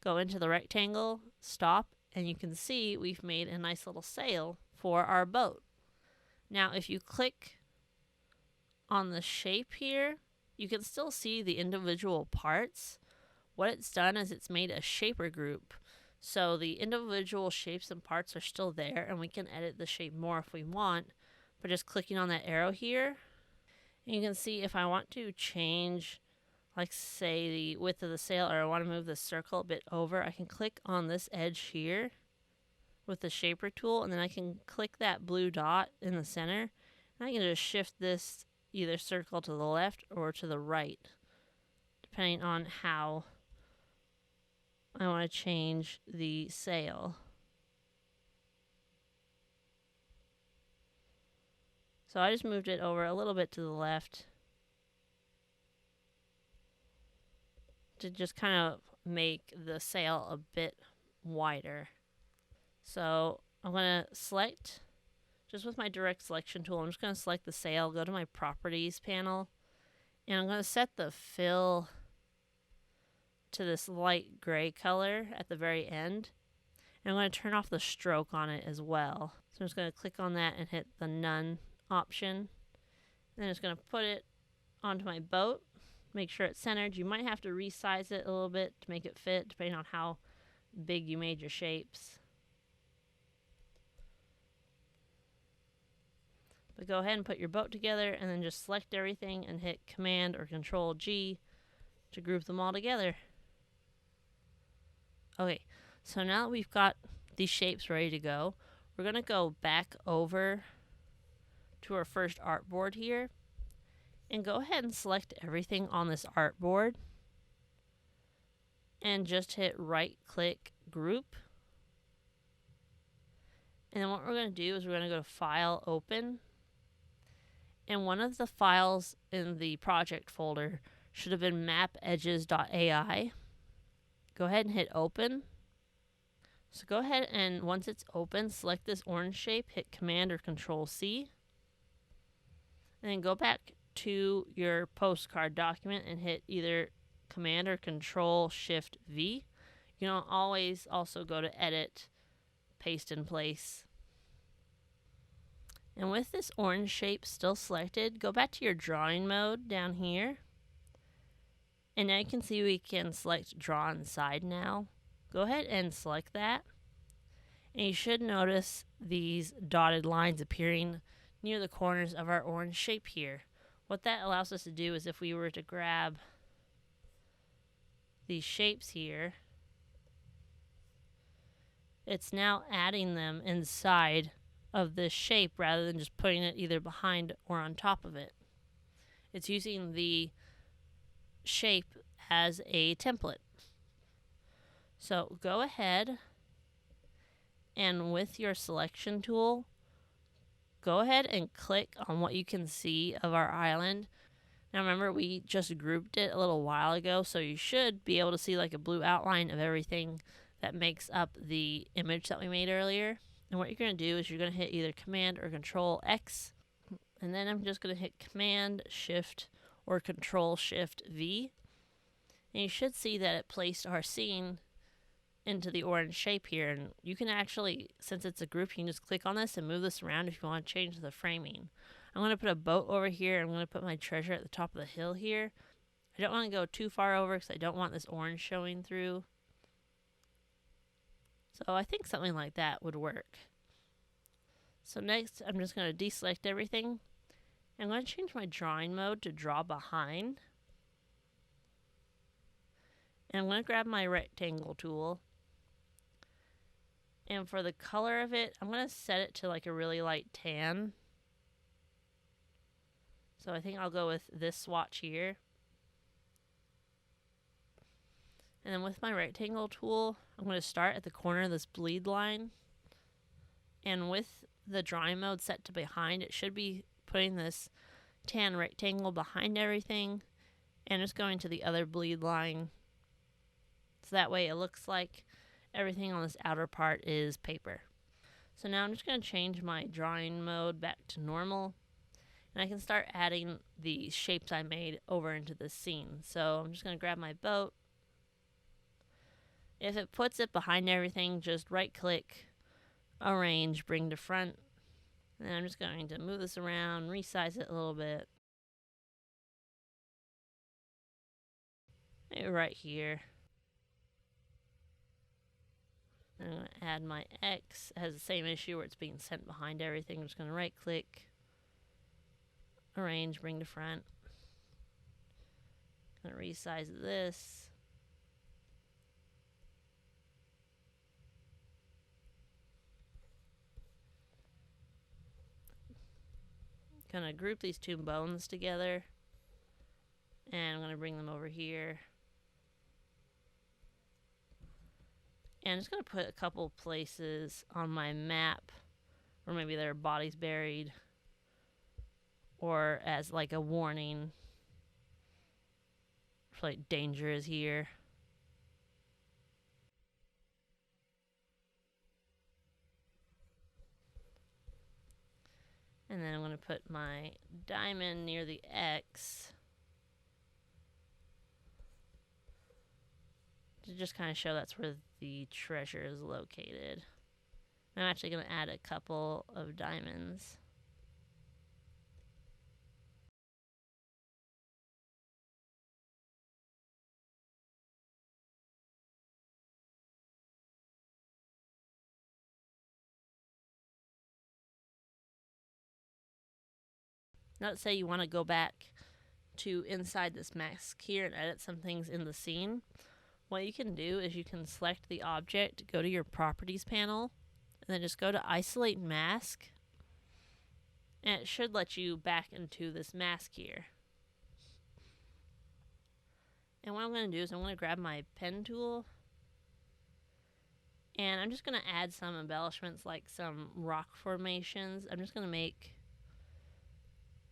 go into the rectangle, stop, and you can see we've made a nice little sail for our boat. Now if you click on the shape here, you can still see the individual parts. What it's done is it's made a shaper group. So the individual shapes and parts are still there, and we can edit the shape more if we want, by just clicking on that arrow here. And you can see if I want to change, like say the width of the sail, or I want to move the circle a bit over, I can click on this edge here with the shaper tool, and then I can click that blue dot in the center, and I can just shift this either circle to the left or to the right, depending on how I want to change the sail. So I just moved it over a little bit to the left to just kind of make the sail a bit wider. So I'm going to select, just with my direct selection tool, I'm just going to select the sail, go to my properties panel, and I'm going to set the fill to this light gray color at the very end. And I'm going to turn off the stroke on it as well. So I'm just going to click on that and hit the none option. And I'm just going to put it onto my boat. Make sure it's centered. You might have to resize it a little bit to make it fit, depending on how big you made your shapes. But go ahead and put your boat together and then just select everything and hit Command or Control G to group them all together. Okay, so now that we've got these shapes ready to go, we're going to go back over to our first artboard here and go ahead and select everything on this artboard and just hit right click group. And then what we're going to do is we're going to go to File, Open, and one of the files in the project folder should have been mapedges.ai. Go ahead and hit Open. So go ahead and once it's open, select this orange shape, hit Command or Control C, and then go back to your postcard document and hit either Command or Control Shift V. You can always also go to Edit, Paste in Place. And with this orange shape still selected, go back to your drawing mode down here. And now you can see we can select Draw Inside now. Go ahead and select that. And you should notice these dotted lines appearing near the corners of our orange shape here. What that allows us to do is if we were to grab these shapes here, it's now adding them inside of this shape rather than just putting it either behind or on top of it. It's using the shape as a template. So go ahead and with your selection tool, go ahead and click on what you can see of our island. Now remember, we just grouped it a little while ago, so you should be able to see like a blue outline of everything that makes up the image that we made earlier. And what you're going to do is you're going to hit either Command or Control X, and then I'm just going to hit Command Shift or Control Shift V. And you should see that it placed our scene into the orange shape here. And you can actually, since it's a group, you can just click on this and move this around if you want to change the framing. I'm going to put a boat over here. I'm going to put my treasure at the top of the hill here. I don't want to go too far over because I don't want this orange showing through. So I think something like that would work. So next, I'm just going to deselect everything. I'm going to change my drawing mode to Draw Behind. And I'm going to grab my rectangle tool. And for the color of it, I'm going to set it to like a really light tan. So I think I'll go with this swatch here. And then with my rectangle tool, I'm going to start at the corner of this bleed line. And with the drawing mode set to behind, it should be putting this tan rectangle behind everything and just going to the other bleed line. So that way it looks like everything on this outer part is paper. So now I'm just going to change my drawing mode back to normal. And I can start adding the shapes I made over into the scene. So I'm just going to grab my boat. If it puts it behind everything, just right click, arrange, bring to front. And then I'm just going to move this around, resize it a little bit. Maybe right here. I'm going to add my X. It has the same issue where it's being sent behind everything. I'm just going to right click, arrange, bring to front. I'm going to resize this. Going to group these two bones together. And I'm going to bring them over here. And I'm just going to put a couple places on my map where maybe their body's buried, or as like a warning for like danger is here. And then I'm going to put my diamond near the X to just kind of show that's where the treasure is located. I'm actually going to add a couple of diamonds. Now let's say you want to go back to inside this mask here and edit some things in the scene. What you can do is you can select the object, go to your properties panel, and then just go to isolate mask, and it should let you back into this mask here. And what I'm going to do is I'm going to grab my pen tool, and I'm just going to add some embellishments like some rock formations. I'm just going to make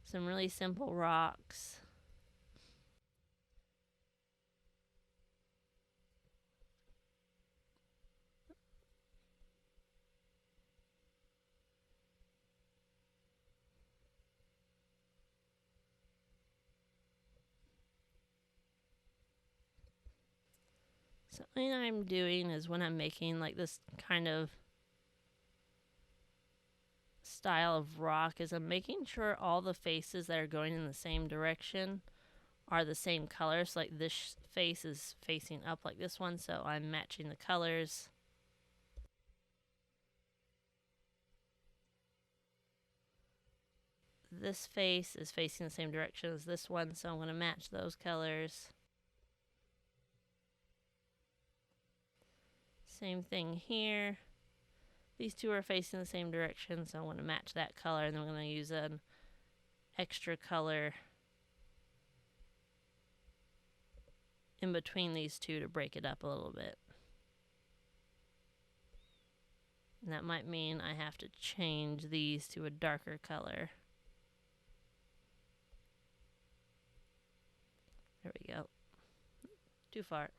some really simple rocks. So what I'm doing is when I'm making like this kind of style of rock is I'm making sure all the faces that are going in the same direction are the same color. So like this face is facing up like this one, so I'm matching the colors. This face is facing the same direction as this one, so I'm going to match those colors. Same thing here. These two are facing the same direction, so I'm going to match that color, and then I'm going to use an extra color in between these two to break it up a little bit. And that might mean I have to change these to a darker color. There we go. Too far.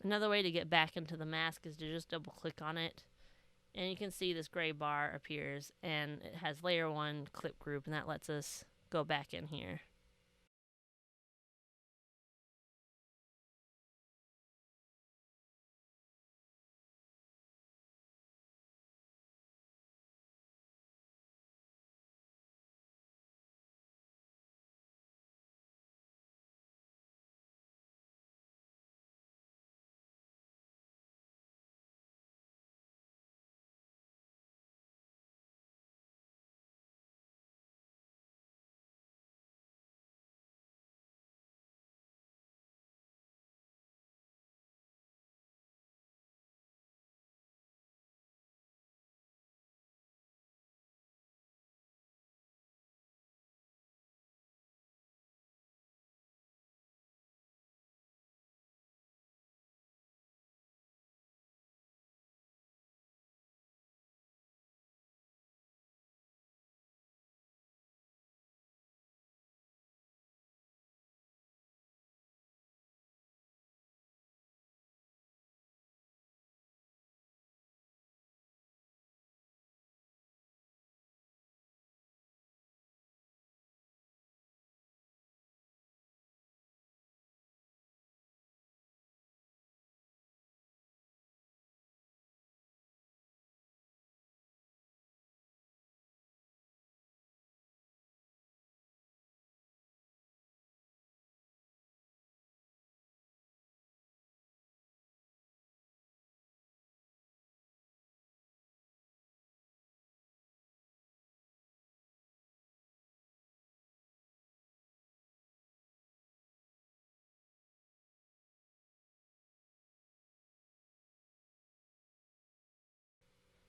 Another way to get back into the mask is to just double click on it, and you can see this gray bar appears, and it has layer 1 clip group, and that lets us go back in here.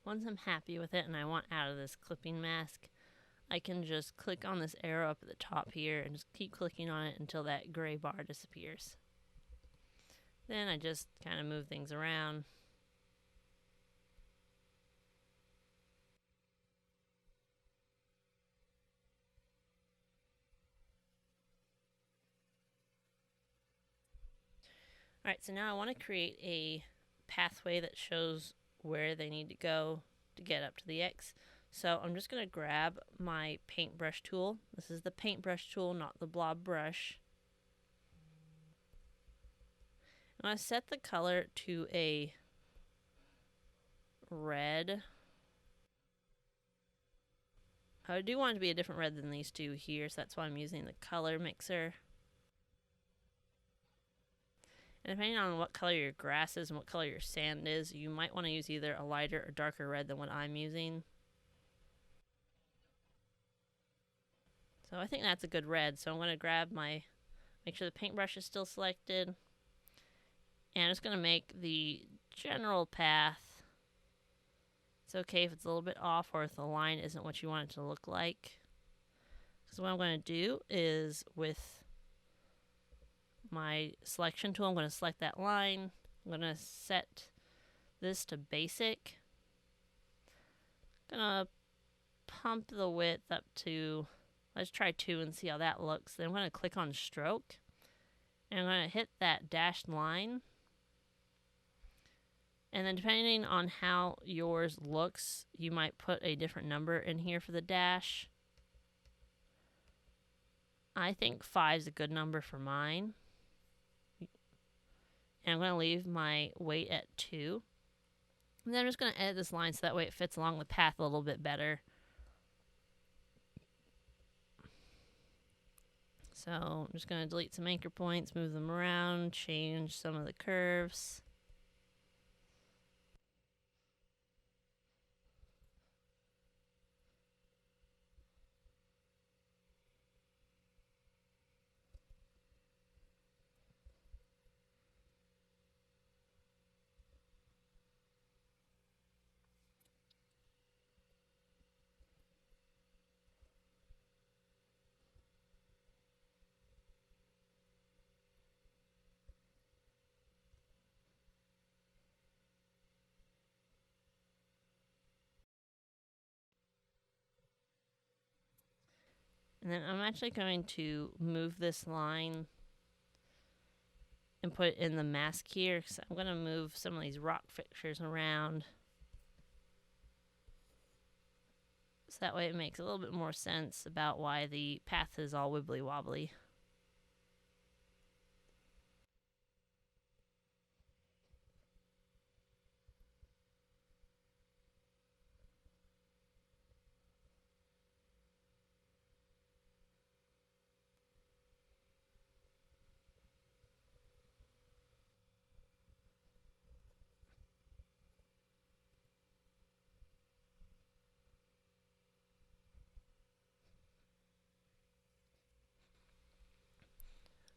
Once I'm happy with it and I want out of this clipping mask, I can just click on this arrow up at the top here and just keep clicking on it until that gray bar disappears. Then I just kind of move things around. Alright, so now I want to create a pathway that shows where they need to go to get up to the X. So I'm just going to grab my paintbrush tool. This is the paintbrush tool, not the blob brush. I'm going to set the color to a red. I do want it to be a different red than these two here, so that's why I'm using the color mixer. And depending on what color your grass is and what color your sand is, you might want to use either a lighter or darker red than what I'm using. So I think that's a good red, so I'm going to grab make sure the paintbrush is still selected. And I'm just going to make the general path. It's okay if it's a little bit off or if the line isn't what you want it to look like. Because what I'm going to do is with my selection tool, I'm going to select that line. I'm going to set this to basic. I'm going to pump the width up to, let's try 2 and see how that looks. Then I'm going to click on stroke. And I'm going to hit that dashed line. And then depending on how yours looks, you might put a different number in here for the dash. I think 5 is a good number for mine. And I'm going to leave my weight at 2. And then I'm just going to edit this line so that way it fits along the path a little bit better. So I'm just going to delete some anchor points, move them around, change some of the curves. And then I'm actually going to move this line and put it in the mask here, because I'm going to move some of these rock fixtures around. So that way it makes a little bit more sense about why the path is all wibbly wobbly.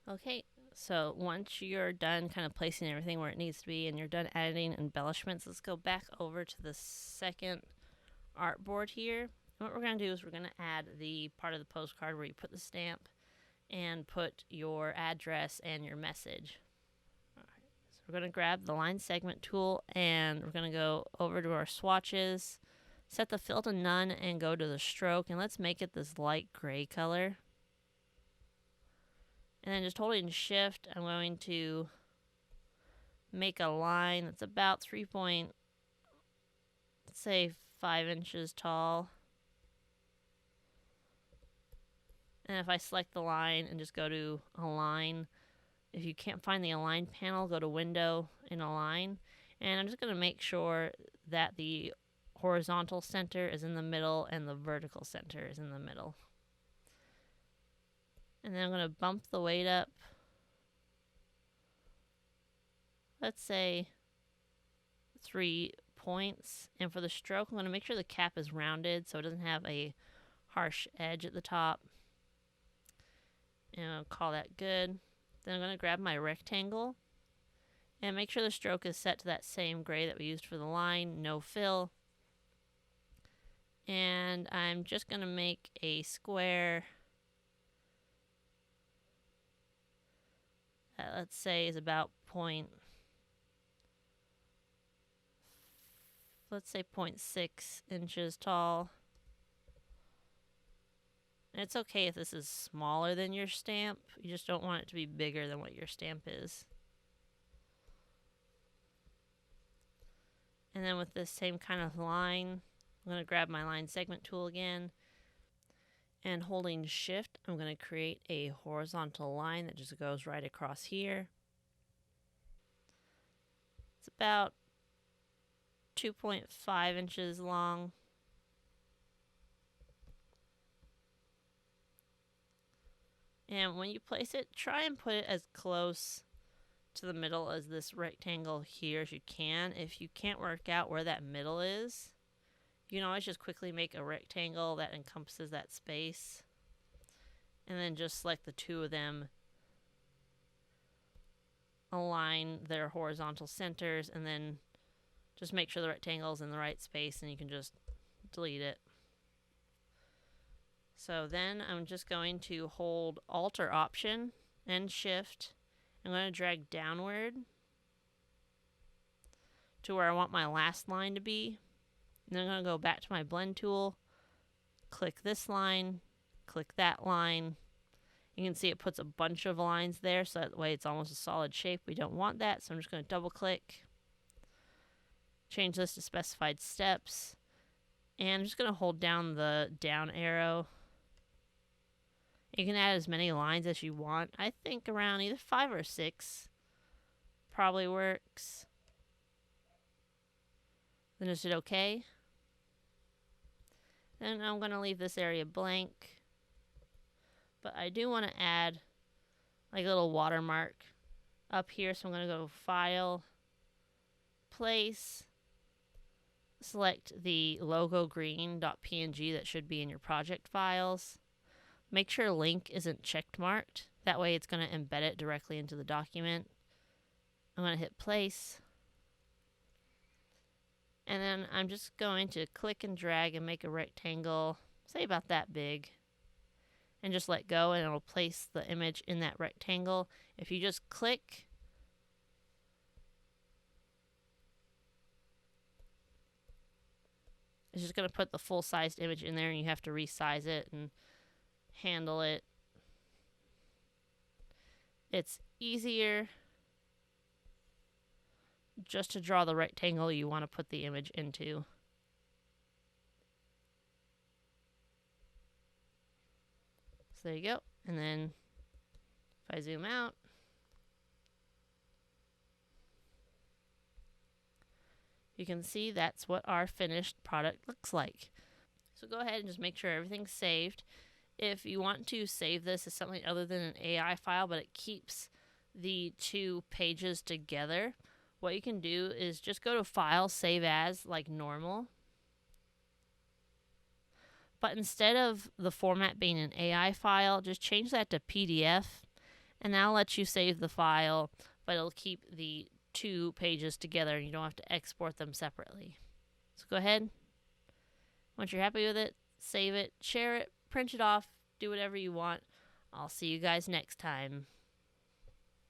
Okay, so once you're done kind of placing everything where it needs to be and you're done adding embellishments, let's go back over to the second artboard here. And what we're going to do is we're going to add the part of the postcard where you put the stamp and put your address and your message. All right, so we're going to grab the line segment tool and we're going to go over to our swatches, set the fill to none and go to the stroke, and let's make it this light gray color. And then just holding shift, I'm going to make a line that's about 3.5 inches tall. And if I select the line and just go to align, if you can't find the align panel, go to window and align. And I'm just going to make sure that the horizontal center is in the middle and the vertical center is in the middle. And then I'm going to bump the weight up. Let's say 3 points. And for the stroke, I'm going to make sure the cap is rounded so it doesn't have a harsh edge at the top. And I'll call that good. Then I'm going to grab my rectangle and make sure the stroke is set to that same gray that we used for the line, no fill. And I'm just going to make a square. Let's say is about 0.5 let's say 0.6 inches tall. And it's okay if this is smaller than your stamp. You just don't want it to be bigger than what your stamp is. And then with this same kind of line, I'm going to grab my line segment tool again. And holding shift, I'm going to create a horizontal line that just goes right across here. It's about 2.5 inches long. And when you place it, try and put it as close to the middle as this rectangle here as you can. If you can't work out where that middle is, you can always just quickly make a rectangle that encompasses that space. And then just select the two of them, align their horizontal centers, and then just make sure the rectangle is in the right space, and you can just delete it. So then I'm just going to hold Alt or Option and Shift. I'm going to drag downward to where I want my last line to be. And then I'm going to go back to my blend tool, click this line, click that line. You can see it puts a bunch of lines there, so that way it's almost a solid shape. We don't want that, so I'm just going to double click, change this to specified steps, and I'm just going to hold down the down arrow. You can add as many lines as you want. I think around either 5 or 6 probably works. Then just hit OK. Then I'm going to leave this area blank. But I do want to add like a little watermark up here. So I'm going to go File, Place, select the logo green.png that should be in your project files. Make sure link isn't checked marked. That way it's going to embed it directly into the document. I'm going to hit place. And then I'm just going to click and drag and make a rectangle, say about that big. And just let go and it'll place the image in that rectangle. If you just click, it's just going to put the full-sized image in there, and you have to resize it and handle it. It's easier just to draw the rectangle you want to put the image into. So there you go. And then if I zoom out, you can see that's what our finished product looks like. So go ahead and just make sure everything's saved. If you want to save this as something other than an AI file, but it keeps the two pages together, what you can do is just go to File, Save As, like normal. But instead of the format being an AI file, just change that to PDF, and that'll let you save the file, but it'll keep the two pages together, and you don't have to export them separately. So go ahead. Once you're happy with it, save it, share it, print it off, do whatever you want. I'll see you guys next time.